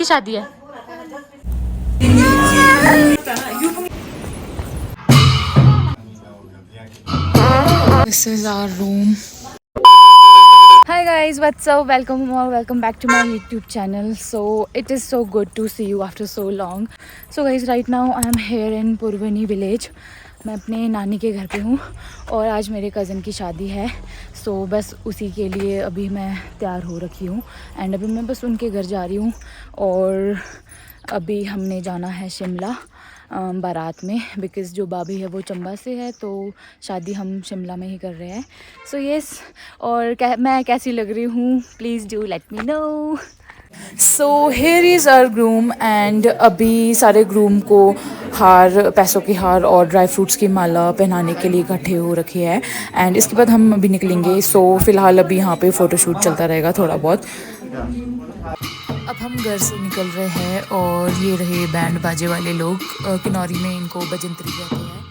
शादी है। This is our room. Hi guys, what's up? Welcome back to my YouTube channel. So it is so good to see you after so long. So guys, right now I am here in Purvani village. मैं अपने नानी के घर पे हूँ और आज मेरे कज़न की शादी है। सो बस उसी के लिए अभी मैं तैयार हो रखी हूँ एंड अभी मैं बस उनके घर जा रही हूँ। और अभी हमने जाना है शिमला बारात में, बिकॉज़ जो भाभी है वो चंबा से है, तो शादी हम शिमला में ही कर रहे हैं। सो येस, और मैं कैसी लग रही हूँ please do let me know. So here is our groom and अभी सारे ग्रूम को हार, पैसों के हार और ड्राई फ्रूट्स की माला पहनाने के लिए इकट्ठे हो रखे हैं एंड इसके बाद हम अभी निकलेंगे। सो फ़िलहाल अभी यहाँ पे फ़ोटोशूट चलता रहेगा थोड़ा बहुत। अब हम घर से निकल रहे हैं और ये रहे बैंड बाजे वाले लोग, किन्नौरी में इनको बजंतरी कहते हैं।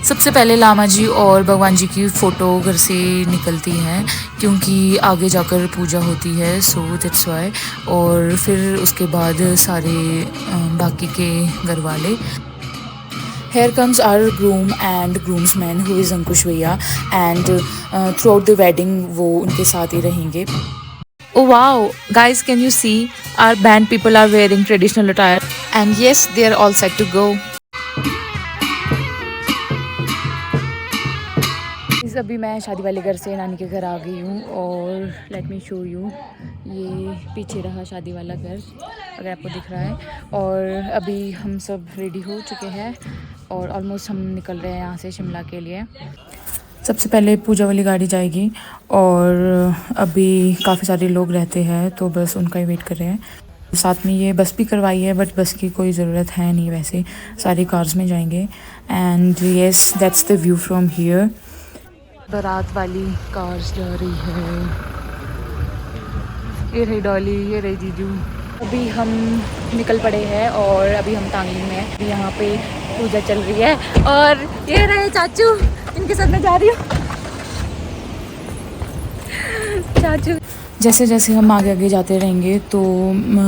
सबसे पहले लामा जी और भगवान जी की फ़ोटो घर से निकलती हैं क्योंकि आगे जाकर पूजा होती है, सो दैट्स व्हाई। और फिर उसके बाद सारे बाकी के घर वाले। Here comes our groom and groomsman who is अंकुश भैया and throughout the wedding वो उनके साथ ही रहेंगे। Oh wow, guys, can you see our band people are wearing traditional attire and yes, they are all set to go. अभी मैं शादी वाले घर से नानी के घर आ गई हूँ और लेट मी शो यू, ये पीछे रहा शादी वाला घर अगर आपको दिख रहा है। और अभी हम सब रेडी हो चुके हैं और ऑलमोस्ट हम निकल रहे हैं यहाँ से शिमला के लिए। सबसे पहले पूजा वाली गाड़ी जाएगी और अभी काफ़ी सारे लोग रहते हैं तो बस उनका ही वेट कर रहे हैं। साथ में ये बस भी करवाई है बट बस की कोई ज़रूरत है नहीं, वैसे सारी कार्स में जाएंगे। And yes, that's the view from here. बारात वाली कार्स जा रही है, ये रही डॉली, ये रही जीजू। अभी हम निकल पड़े हैं और अभी हम टांगली में हैं। यहाँ पे पूजा चल रही है और ये रहे चाचू, इनके साथ मैं जा रही हूँ। चाचू, जैसे जैसे हम आगे आगे जाते रहेंगे तो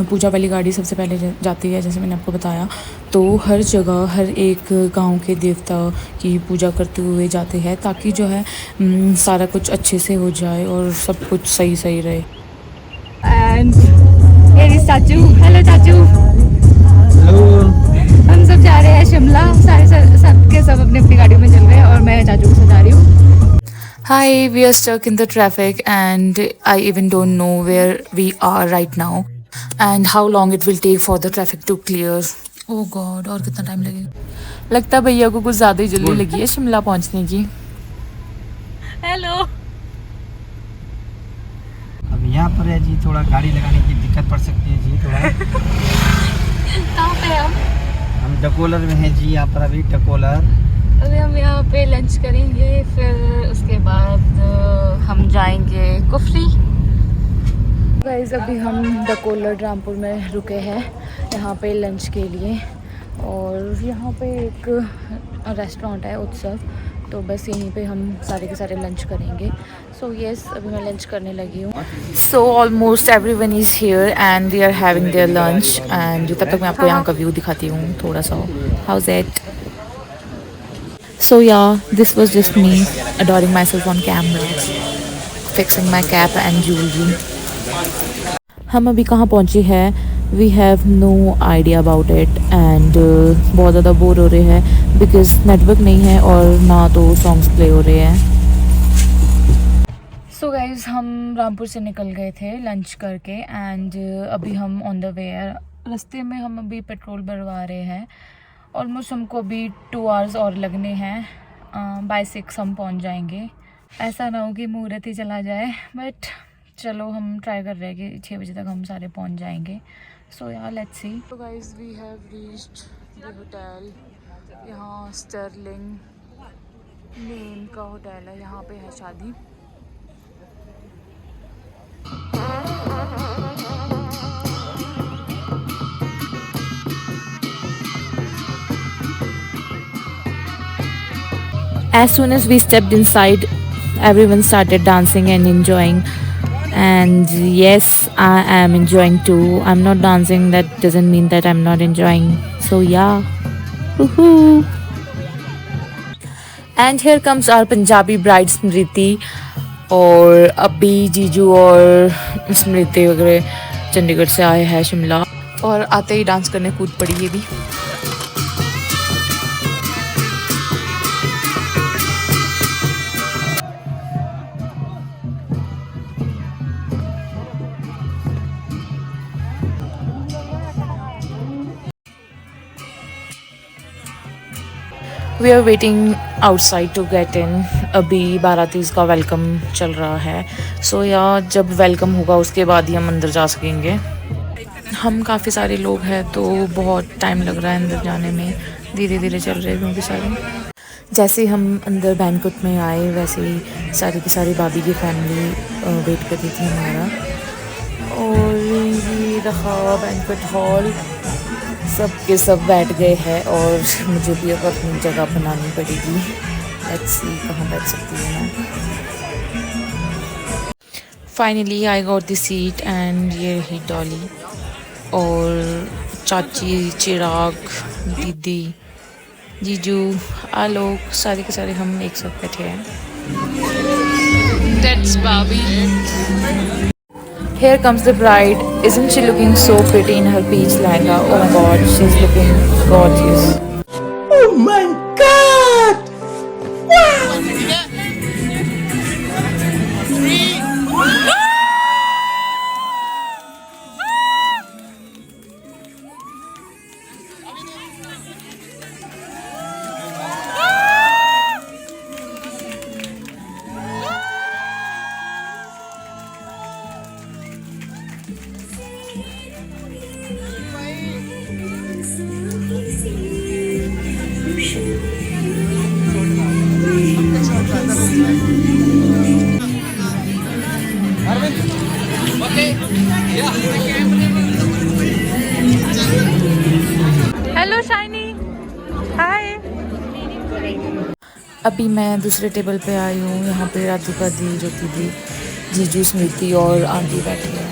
पूजा वाली गाड़ी सबसे पहले जाती है, जैसे मैंने आपको बताया। तो हर जगह हर एक गांव के देवता की पूजा करते हुए जाते हैं ताकि जो है सारा कुछ अच्छे से हो जाए और सब कुछ सही सही रहे। एंड here is चाचू। हेलो चाचू। हेलो। हम सब जा रहे हैं शिमला, सारे सब के सब अपनी अपनी गाड़ी में चल रहे हैं और मैं चाचू को सजा रही हूँ। Hi, we are stuck in the traffic and I even don't know where we are right now and how long it will take for the traffic to clear. Oh God, और कितना टाइम लगेगा? लगता है भैया को कुछ ज़्यादा ही जल्दी लगी है शिमला पहुंचने की। हेलो। अब यहाँ पर है जी, थोड़ा गाड़ी लगाने की दिक्कत पड़ सकती है जी थोड़ा। कहाँ पे हम डकोलर में हैं जी, यहाँ पर अभी डकोलर। अभी हम यहाँ पे लंच करेंगे, फिर उसके बाद हम जाएंगे कुफरी। गाइस, अभी हम डकोलर रामपुर में रुके हैं यहाँ पे लंच के लिए और यहाँ पे एक रेस्टोरेंट है उत्सव, तो बस यहीं पे हम सारे के सारे लंच करेंगे। सो येस, अभी मैं लंच करने लगी हूँ। So almost everyone is here and they are having their lunch and तब तक मैं आपको यहाँ का व्यू दिखाती हूँ थोड़ा सा। How's it? So yeah, this was just me adoring myself on camera, fixing my cap and jewelry. हम अभी कहाँ पहुँचे हैं? We have no idea about it and बहुत ज़्यादा बोर हो रहे हैं because नेटवर्क नहीं है और ना तो सॉन्ग्स प्ले हो रहे हैं। So guys, हम रामपुर से निकल गए थे लंच करके एंड अभी हम ऑन द वे है। रास्ते में हम अभी पेट्रोल भरवा रहे हैं। ऑलमोस्ट हमको अभी 2 आवर्स और लगने हैं, बाय 6 हम पहुंच जाएंगे। ऐसा ना हो कि मुहूर्त ही चला जाए, बट चलो हम ट्राई कर रहे हैं कि 6 बजे तक हम सारे पहुंच जाएंगे। सो यार लेट्स सी। तो guys, we have reached the hotel. यहाँ स्टर्लिंग नेम का होटल है, यहाँ पे है शादी। As soon as we stepped inside, everyone started dancing and enjoying. And yes, I am enjoying too. I'm not dancing, that doesn't mean that I'm not enjoying. So yeah. Woohoo! And here comes our Punjabi bride Smriti. और अभी जीजू और स्मृति वगैरह चंडीगढ़ से आए हैं शिमला और आते ही डांस करने कूद पड़ी ये भी. We are waiting outside to get in. अभी बारातीज का वेलकम चल रहा है. सो या जब वेलकम होगा उसके बाद ही हम अंदर जा सकेंगे. हम काफ़ी सारे लोग हैं तो बहुत टाइम लग रहा है अंदर जाने में. धीरे धीरे चल रहे हैं क्योंकि सारे जैसे हम अंदर बैंक्वेट में आए वैसे ही सारी की सारी भाभी की फैमिली वेट कर रही थी हमारा. और ये रहा बैंक्वेट हॉल. सब के सब बैठ गए हैं और मुझे भी अब अपनी जगह बनानी पड़ेगी. लेट्स सी कहाँ बैठ सकती हूँ मैं. Finally I got the seat and ये रही डॉली और चाची, चिराग, दीदी, जीजू, आलोक, सारे के सारे हम एक साथ बैठे हैं. That's Bobby. Here comes the bride. Isn't she looking so pretty in her peach lehenga? Oh my god, she's looking gorgeous. Oh my god! Hello Shiny, hi. अभी मैं दूसरे टेबल पे आई हूँ. यहाँ पे राधिका दी, ज्योति दी, जीजू, स्मृति और आंटी बैठी हैं.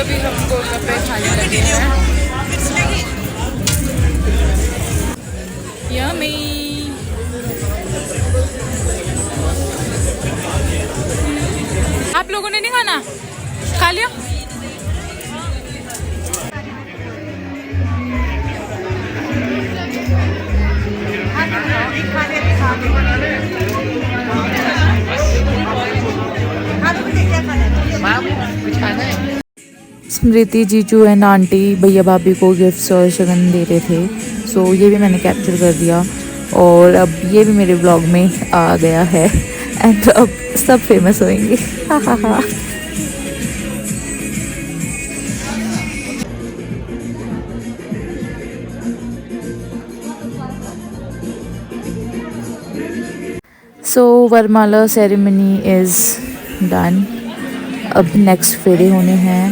अभी हम गोलगप्पे खाने लगे हैं. यम्मी. आप लोगों ने नहीं खाना? खा लिया? स्मृति, जीजू एंड आंटी भैया भाभी को गिफ्ट्स और शगन दे रहे थे. सो ये भी मैंने कैप्चर कर दिया और अब ये भी मेरे ब्लॉग में आ गया है. एंड अब सब फेमस होएंगे. सो वरमाला सेरेमनी इज़ डन. अब नेक्स्ट फेरे होने हैं.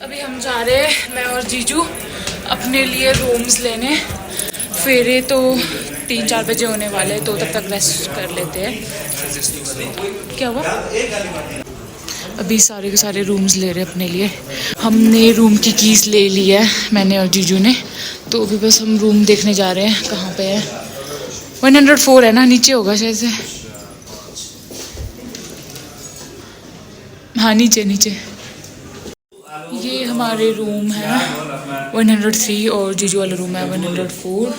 अभी हम जा रहे हैं मैं और जीजू अपने लिए रूम्स लेने. फेरे तो 3-4 बजे होने वाले तो तब तक रेस्ट कर लेते हैं. क्या हुआ? अभी सारे के सारे रूम्स ले रहे हैं अपने लिए. हमने रूम की कीज़ ले ली है, मैंने और जीजू ने. तो अभी बस हम रूम देखने जा रहे हैं कहाँ पे है. 104 है ना, नीचे होगा शायद से. हाँ नीचे नीचे. ये हमारे रूम है 103 और जीजू वाला रूम है 104.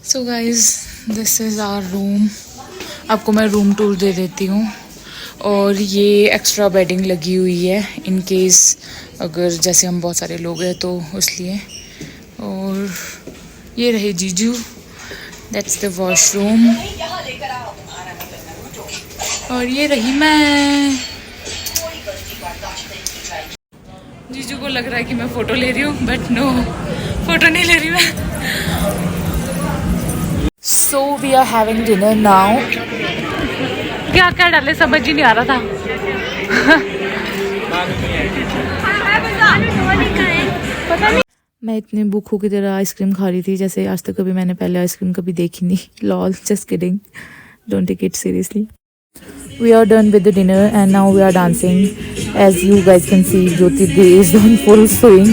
So guys this is our room. आपको मैं रूम टूर दे देती हूँ. और ये एक्स्ट्रा बेडिंग लगी हुई है इन केस अगर जैसे हम बहुत सारे लोग हैं तो इसलिए. और ये रहे जीजू. That's the washroom. और ये रही मैं. जीजू को लग रहा है कि मैं फ़ोटो ले रही हूँ बट नो, फ़ोटो नहीं ले रही मैं. So we are having dinner now. क्या क्या डाले समझ ही नहीं आ रहा था. मैं इतनी भूखों की तरह आइसक्रीम खा रही थी जैसे आज तक कभी मैंने पहले आइसक्रीम कभी देखी नहीं. Lol, just kidding, don't take it seriously. We are done with the dinner and now we are dancing. As you guys can see, Jyoti Di is on full swing.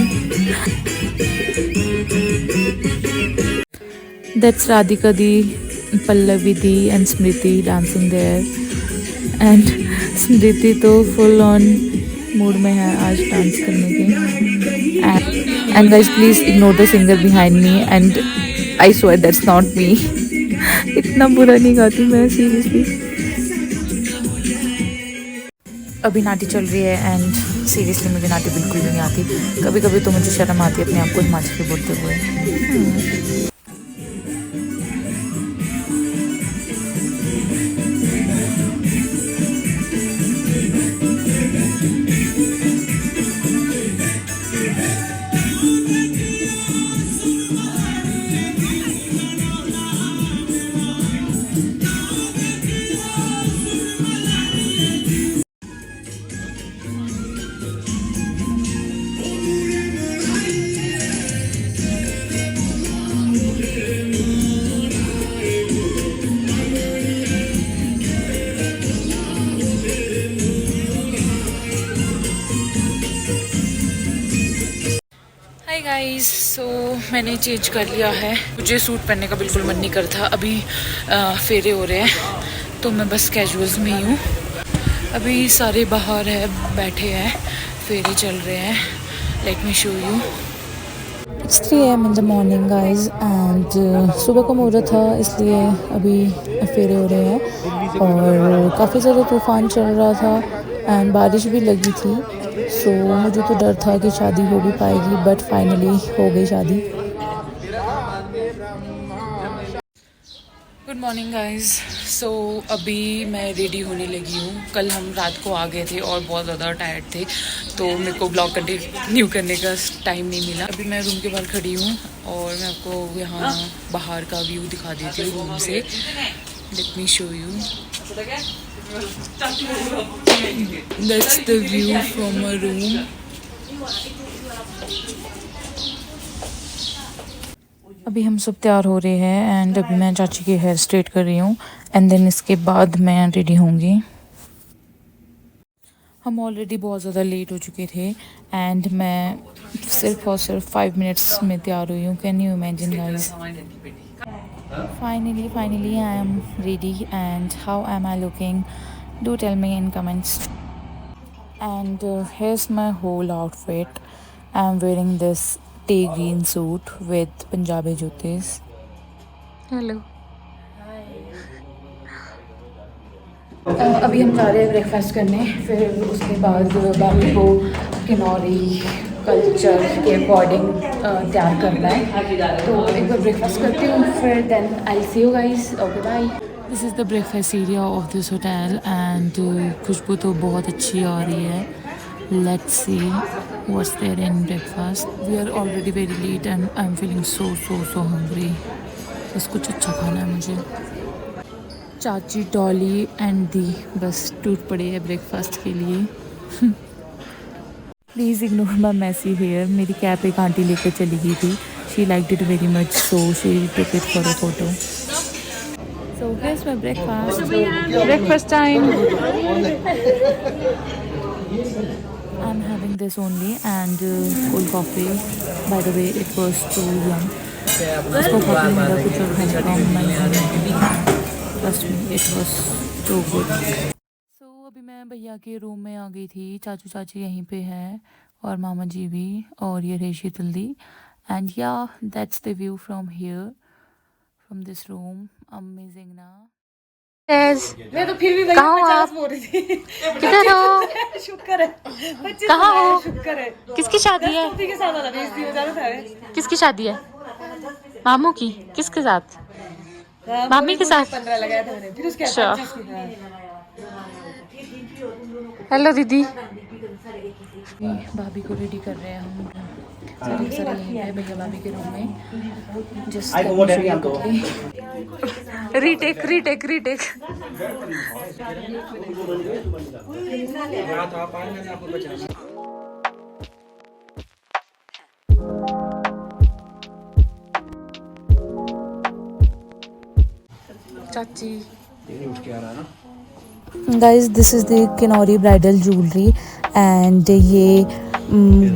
That's Radhika Di, Pallavi Di and Smriti dancing there. And Smriti तो full on mood में है आज dance करने के. And guys, please ignore the singer behind me and I swear that's not me. इतना बुरा नहीं गाती मैं सीरियसली. अभी नाटी चल रही है एंड सीरियसली मुझे नाटी बिल्कुल भी नहीं आती. कभी कभी तो मुझे शर्म आती है अपने आप को हिमाचली बोलते हुए. हाय गाइस, सो मैंने चेंज कर लिया है. मुझे सूट पहनने का बिल्कुल मन नहीं करता. अभी फेरे हो रहे हैं तो मैं बस कैजुअल्स में ही हूँ. अभी सारे बाहर है, बैठे हैं, फेरे चल रहे हैं. Let me show you. It's 3 AM in the morning guys and सुबह का मुहूर्त था इसलिए अभी फेरे हो रहे हैं और काफ़ी ज़्यादा तूफ़ान चल रहा था एंड बारिश भी लगी थी. सो मुझे तो डर था कि शादी हो भी पाएगी बट फाइनली हो गई शादी. Good morning guys. सो अभी मैं रेडी होने लगी हूँ. कल हम रात को आ गए थे और बहुत ज़्यादा टायर्ड थे तो मेरे को ब्लॉग कंटिन्यू करने का टाइम नहीं मिला. अभी मैं रूम के बाहर खड़ी हूँ और मैं आपको यहाँ बाहर का व्यू दिखा देती हूँ रूम से. Let me show you. That's the view from my room. अभी हम सब तैयार हो रहे हैं एंड अभी मैं चाची की हेयर स्ट्रेट कर रही हूँ एंड देन इसके बाद मैं रेडी होंगी. हम ऑलरेडी बहुत ज़्यादा लेट हो चुके थे एंड मैं सिर्फ और सिर्फ 5 मिनट्स में तैयार हुई हूँ. Can you imagine guys. Finally I am ready and how am I looking? Do tell me in comments. And here's my whole outfit. I'm wearing this tea green suit with Punjabi jutis. Hello. अभी हम जा रहे हैं breakfast करने. फिर उसके बाद बाकी को किन्नौरी कल्चर के अकॉर्डिंग तैयार करना है. तो एक बार ब्रेकफास्ट करती हूँ फिर then I see you guys. Okay bye. This is the breakfast area of this hotel and खुशबू तो बहुत अच्छी आ रही है. Let's see what's there in breakfast. We are already very late and I am feeling so hungry. बस कुछ अच्छा खाना है मुझे. चाची, डॉली एंड दी बस टूट पड़े हैं ब्रेकफास्ट के लिए. Please ignore my messy hair. मेरी कैप एक आंटी लेकर चली गई थी. She liked it very much so she took it for a photo. So here's my breakfast. Breakfast time. I am having this only and cold coffee. By the way it was too yum. इसको coffee मेरा कुछ और खाने का मन. Trust me, it was so good. So अभी मैं भैया के रूम में आ गई थी. चाचू चाची यहीं पे हैं और मामा जी भी और ये रही शीतल दी. And yeah, that's the view from here, from this room. Amazing ना. मैं तो फिर भी भैया 50 बोल रही थी. किधर हो? शुक्र है. कहाँ हो? शुक्र है. किसकी शादी है? के साथ वाला बेइज्जती हो जाता है. किसकी शादी है? मामू की. किसके साथ? मामी के साथ. 15 लगाया था मैंने. फिर उसके अच्छा. 25. हेलो दीदी. भाभी को रेडी कर रहे हैं हम. सारे यहीं है भैया भाभी के रूम में. Just retake. चाची। उठ के आ रहा है ना। Guys this is the Kinnauri bridal jewellery and ये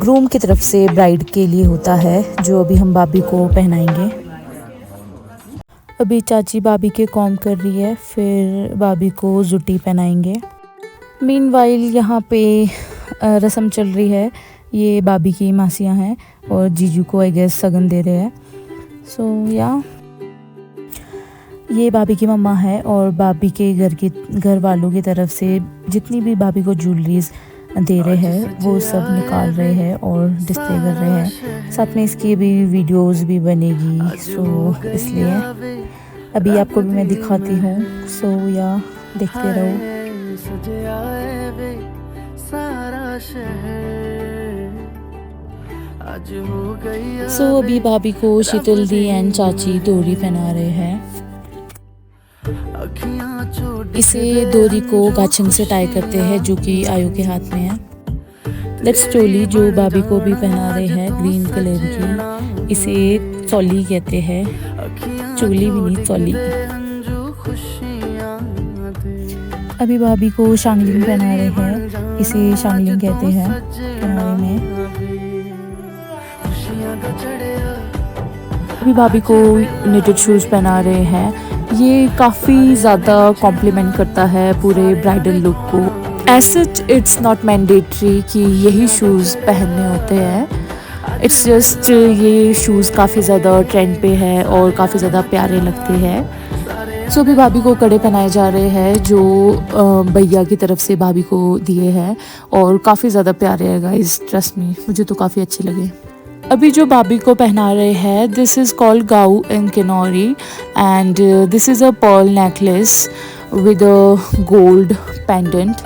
ग्रूम की तरफ से ब्राइड के लिए होता है, जो अभी हम भाभी को पहनाएंगे। अभी चाची भाभी के कॉम कर रही है, फिर भाभी को जुटी पहनाएंगे। मीनवाइल यहाँ पे रस्म चल रही है। ये भाभी की मासियाँ हैं और जीजू को आई गेस सगन दे रहे हैं। सो या ये भाभी की मम्मा है और भाभी के घर वालों की तरफ से जितनी भी भाभी को ज्वेलरीज दे रहे हैं वो सब निकाल रहे हैं और डिस्प्ले कर रहे हैं। साथ में इसकी भी वीडियोस भी बनेगी, सो इसलिए अभी आपको भी मैं दिखाती हूँ। सो या देखते रहो। सो अभी भाभी को शीतल दी एंड चाची डोरी पहना रहे हैं। इसे डोरी को गाछंग से टाई करते हैं, जो कि आयु के हाथ में है। दैट्स चोली जो भाभी को भी पहना रहे हैं, ग्रीन कलर की। इसे चोली कहते हैं, चोली भी नहीं चोली। अभी भाभी को शांगलिंग पहना रहे हैं, इसे शांगलिंग कहते हैं किनारे में। अभी भाभी को निटेड शूज़ पहना रहे हैं। ये काफ़ी ज़्यादा कॉम्प्लीमेंट करता है पूरे ब्राइडल लुक को। As such it's not mandatory कि यही शूज़ पहनने होते हैं। इट्स जस्ट ये शूज़ काफ़ी ज़्यादा ट्रेंड पे है और काफ़ी ज़्यादा प्यारे लगते हैं। सो अभी भाभी को कड़े पहनाए जा रहे हैं, जो भैया की तरफ से भाभी को दिए हैं और काफ़ी ज़्यादा प्यारे हैं गाइस, ट्रस्ट मी, मुझे तो काफ़ी अच्छे लगे। अभी जो भाभी को पहना रहे हैं, this is called gau in Kinnauri and this is a pearl necklace with a gold pendant,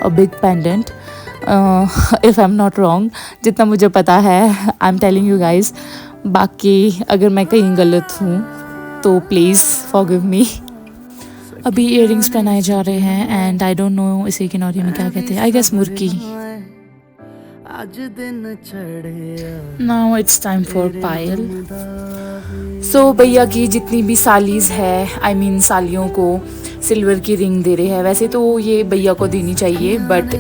a big pendant, if I am not wrong, जितना मुझे पता है। I am telling you guys, बाकी अगर मैं कहीं गलत हूँ तो प्लीज़ फॉरगिव मी। अभी इयररिंग्स पहनाए जा रहे हैं एंड आई डोंट नो इसे किनौरी में क्या कहते हैं, I guess murki. Now it's time for payal. So भैया की जितनी भी सालीज है, आई मीन सालियों को सिल्वर की रिंग दे रहे हैं। वैसे तो ये भैया को देनी चाहिए बट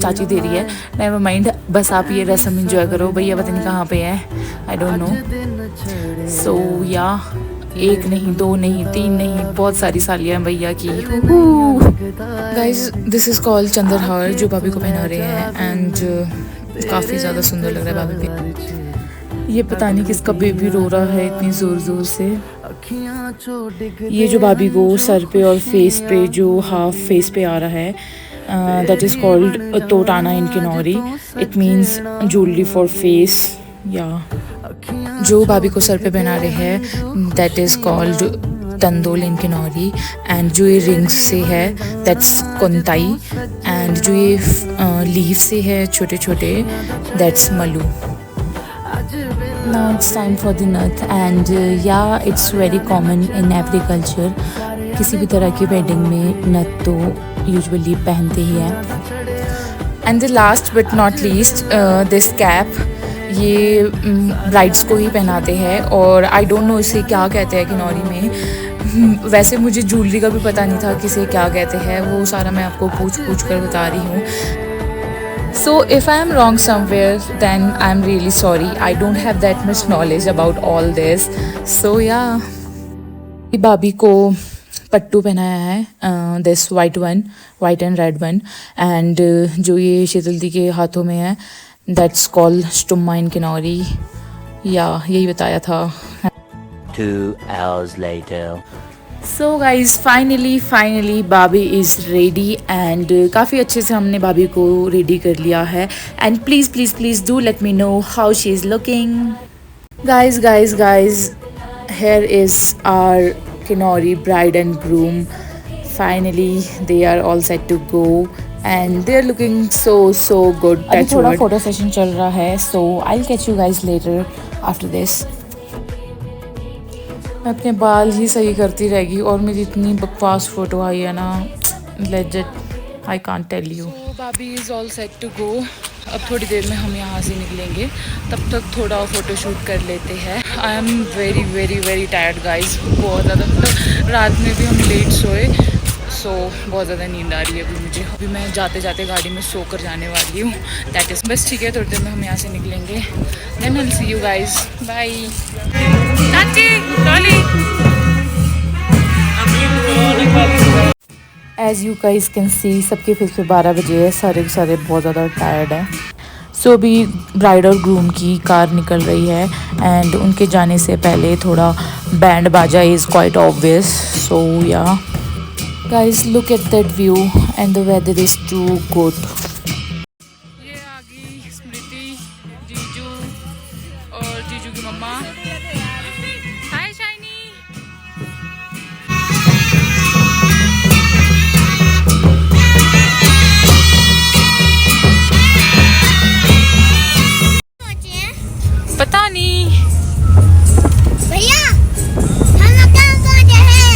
चाची दे रही है, नेवर माइंड, बस आप ये रस्म एंजॉय करो। भैया पता नहीं कहाँ पे है, आई डोंट नो। सो या एक नहीं, दो नहीं, तीन नहीं, बहुत सारी सालियाँ हैं भैया की। Guys this is called Chandrahar, जो भाभी को पहना रहे हैं एंड काफ़ी ज़्यादा सुंदर लग रहा है भाभी पे। ये पता नहीं किसका बेबी रो रहा है इतनी ज़ोर ज़ोर से। ये जो भाभी को सर पे और फेस पे, जो हाफ फेस पे आ रहा है, that is called totana in Kinnauri. It means jewellery for face. या जो भाभी को सर पे पहना रहे हैं, that is called tandol in Kinnauri. And जो ये रिंग्स से है, दैट्स कोंताई। एंड जो ये लीव से है छोटे छोटे, that's Malu. Now it's time for the नथ एंड या it's very common in agriculture. किसी भी तरह की वेडिंग में नथ तो यूजुअली पहनते ही हैं। And the last but not least, this cap, ये ब्राइड्स को ही पहनाते हैं और आई डोंट नो इसे क्या कहते हैं किनौरी में। वैसे मुझे ज्वेलरी का भी पता नहीं था किसे क्या कहते हैं, वो सारा मैं आपको पूछ कर बता रही हूँ। So if I am wrong somewhere then I am really sorry, I don't have that much knowledge about all this. So या भाभी को पट्टू पहनाया है, this white and red one. And जो ये शीतल दी के हाथों में है, दैट्स कॉल्ड स्टुम्मा इन किनौरी। या यही बताया था। 2 hours later. So guys finally भाभी इज़ रेडी एंड काफ़ी अच्छे से हमने भाभी को रेडी कर लिया है। And please do let me know how she is looking. Guys here is our Kinori bride and groom. Finally they are all set to go and they are looking so good. अभी थोड़ा photo session चल रहा है, so I'll catch you guys later after this. मैं अपने बाल ही सही करती रहेगी और मेरी इतनी बकवास फोटो आई है ना, legit I can't tell you. भाभी is all set to go. अब थोड़ी देर में हम यहाँ से निकलेंगे, तब तक थोड़ा फ़ोटो शूट कर लेते हैं। I am very very very tired guys, बहुत ज़्यादा। मतलब रात में भी हम लेट सोए, सो बहुत ज़्यादा नींद आ रही है अभी मुझे। अभी मैं जाते जाते गाड़ी में सो कर जाने वाली हूँ, दैट इज़ बस। ठीक है, थोड़ी देर में हम यहाँ से निकलेंगे, then will see you guys, bye. चाची Dolly, as you guys can see सबके फेस पे 12 बजे है, सारे के सारे बहुत ज़्यादा टायर्ड हैं। सो अभी ब्राइड और ग्रूम की कार निकल रही है एंड उनके जाने से पहले थोड़ा बैंड बाजा इज़ क्वाइट ऑब्वियस। सो या guys look at that view and the weather is too good. ये आ गई स्मृति, जीजू और जीजू की मम्मा। हाय शाइनी। पता नहीं भैया हम कहाँ पहुँचे हैं?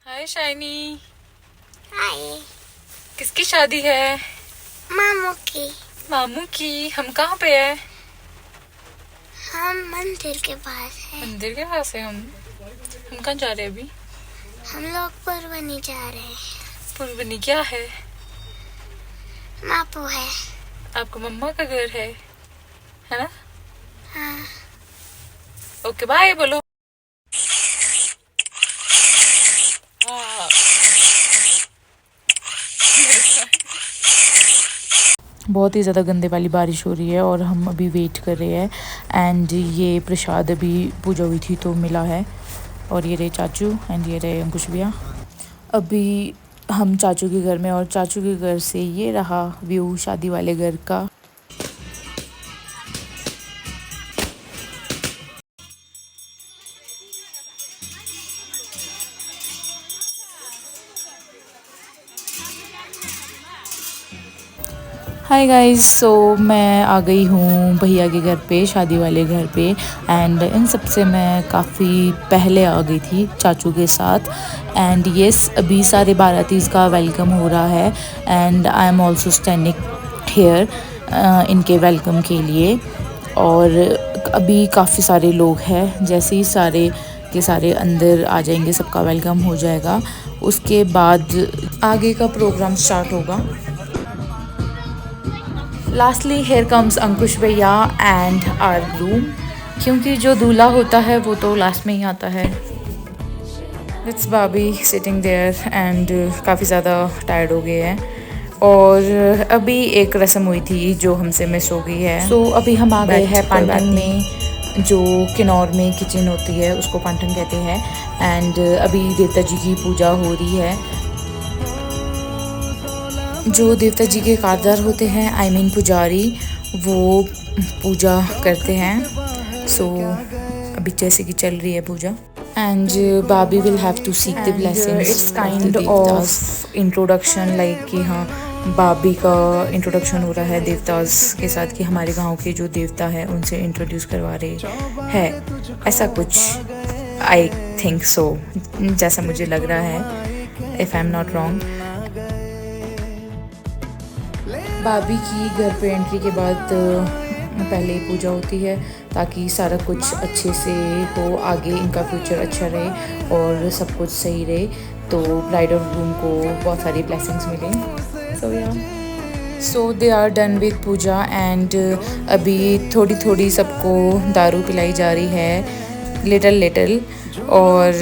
हाय शाइनी। हाय किसकी शादी है? मामू की। मामू की। हम कहाँ पे है? हम मंदिर के पास हैं। मंदिर के पास है। हम कहाँ जा रहे हैं अभी? हम लोग पुरबनी जा रहे हैं। पुरबनी क्या है? मापू है। आपको मम्मा का घर है ना? हाँ। ओके बाय बोलो। बहुत ही ज़्यादा गंदे वाली बारिश हो रही है और हम अभी वेट कर रहे हैं एंड ये प्रसाद अभी पूजा हुई थी तो मिला है। और ये रहे चाचू एंड ये रहे अंकुश भैया। अभी हम चाचू के घर में और चाचू के घर से ये रहा व्यू शादी वाले घर का। हाय गाइस, सो मैं आ गई हूँ भैया के घर पे, शादी वाले घर पे एंड इन सब से मैं काफ़ी पहले आ गई थी चाचू के साथ। एंड यस अभी सारे बारातीज का वेलकम हो रहा है and I am also standing here इनके वेलकम के लिए। और अभी काफ़ी सारे लोग हैं, जैसे ही सारे के सारे अंदर आ जाएंगे सबका वेलकम हो जाएगा, उसके बाद आगे का प्रोग्राम स्टार्ट होगा। लास्टली हेयर कम्स अंकुश भैया एंड आवर ग्रूम, क्योंकि जो दूल्हा होता है वो तो लास्ट में ही आता है। It's Bobby sitting there and काफ़ी ज़्यादा टायर्ड हो गए हैं। और अभी एक रस्म हुई थी जो हमसे मिस हो गई है। सो अभी हम आ गए हैं पांटन में, जो किन्नौर में किचन होती है उसको पांटन कहते हैं। एंड अभी देवता जी की पूजा हो रही है। जो देवता जी के कारदार होते हैं, आई मीन पुजारी, वो पूजा करते हैं। सो अभी जैसे कि चल रही है puja and Babi will have to seek the blessings. It's kind of introduction, like कि हाँ बाबी का इंट्रोडक्शन हो रहा है देवतास के साथ, कि हमारे गांव के जो देवता है उनसे इंट्रोड्यूस करवा रहे हैं, ऐसा कुछ आई थिंक सो, जैसा मुझे लग रहा है, if I am not wrong. Babi की घर पे एंट्री के बाद पहले पूजा होती है ताकि सारा कुछ अच्छे से हो, आगे इनका फ्यूचर अच्छा रहे और सब कुछ सही रहे, तो ब्राइड और ग्रूम को बहुत सारी ब्लेसिंग्स मिलें। So they are done with puja and अभी थोड़ी थोड़ी सबको दारू पिलाई जा रही है, लिटिल। और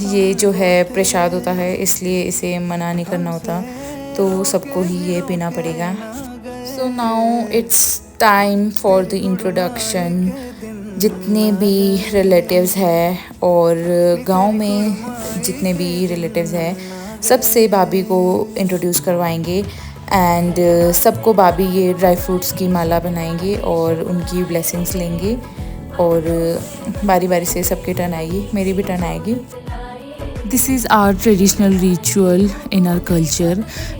ये जो है प्रसाद होता है, इसलिए इसे मना नहीं करना होता, तो सबको ही ये पीना पड़ेगा। So now it's time for the introduction. जितने भी रिलेटिव्स हैं और गांव में जितने भी रिलेटिव्स हैं, सबसे बाबी को इंट्रोड्यूस करवाएंगे एंड सबको बाबी ये ड्राई फ्रूट्स की माला बनाएंगे और उनकी ब्लेसिंग्स लेंगे। और बारी बारी से सबकी टर्न आएगी, मेरी भी टर्न आएगी। This is our traditional ritual in our culture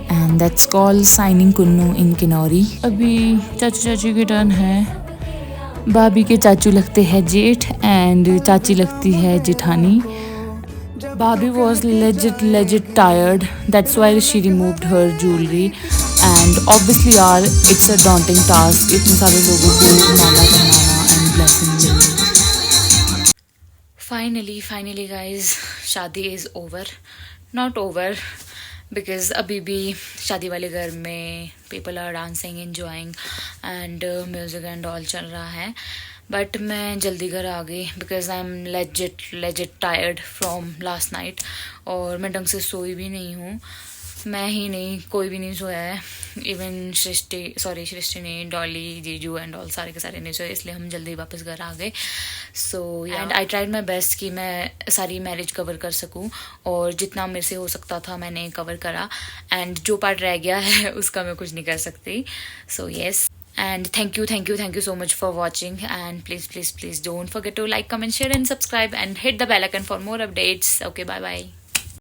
and that's called signing kunnu in Kinnauri। अभी चाचू चाची की टर्न है। भाभी के चाचू लगते हैं जेठ एंड चाची लगती है जेठानी। भाभी was legit tired, that's why she removed her jewelry and obviously यार इट्स अ डॉन्टिंग टास्क, इतने सारे लोगों को माला पहनाना एंड ब्लेसिंग लेनी। फाइनली गाइज शादी is over, not over because अभी भी शादी वाले घर में people are dancing, enjoying and music and all चल रहा है। बट मैं जल्दी घर आ गई because I am legit tired from last night, और मैं ढंग से सोई भी नहीं हूँ। मैं ही नहीं, कोई भी नहीं सोया है, इवन सृष्टि ने, डॉली, जीजू एंड ऑल सारे के सारे नहीं सोए, इसलिए हम जल्दी वापस घर आ गए। So and I tried my best कि मैं सारी मैरिज कवर कर सकूं, और जितना मेरे से हो सकता था मैंने कवर करा, एंड जो पार्ट रह गया है उसका मैं कुछ नहीं कर सकती। So yes, and thank you so much for watching, and please don't forget to like, comment, share and subscribe and hit the bell icon for more updates. Okay, bye bye.